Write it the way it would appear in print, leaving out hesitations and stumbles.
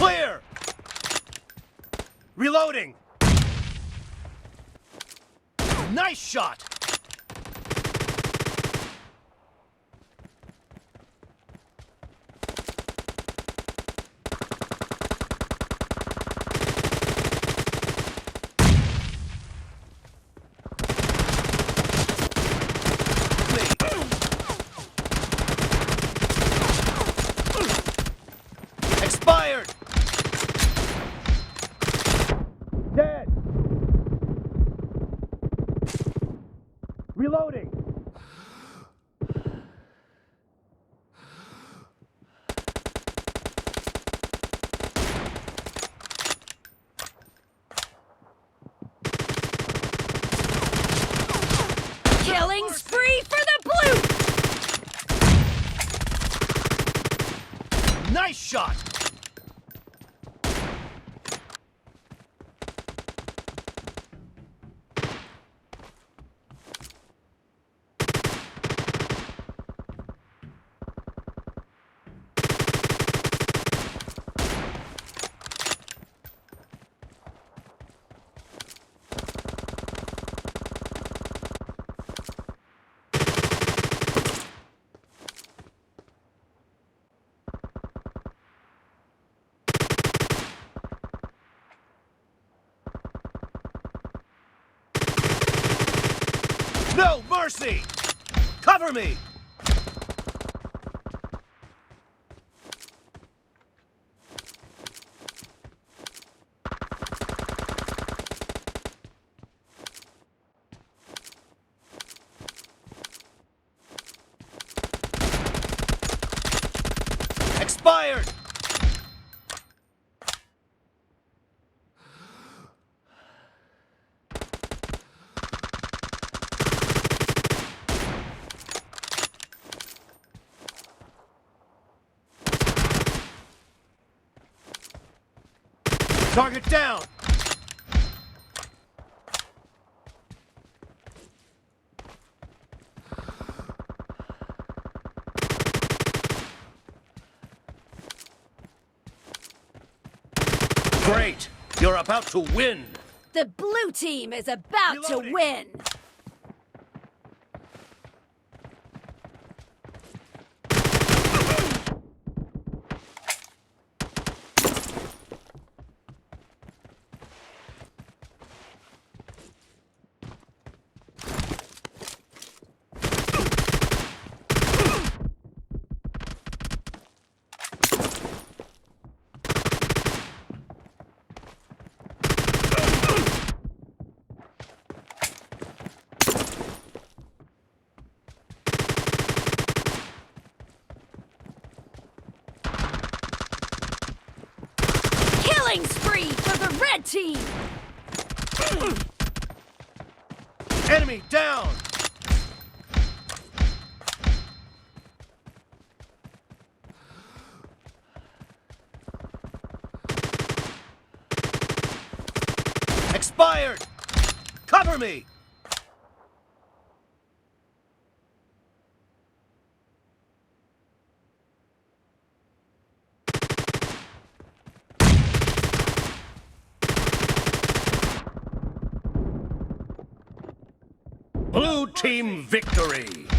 Clear! Reloading! Nice shot! Expired! Dead! Reloading! Killing spree for the blue! Nice shot! No mercy! Cover me! Expired! Target down! Great! You're about to win! The blue team is about to Reloading. win! Killing spree for the red team! Enemy down! Expired! Cover me! Blue team victory!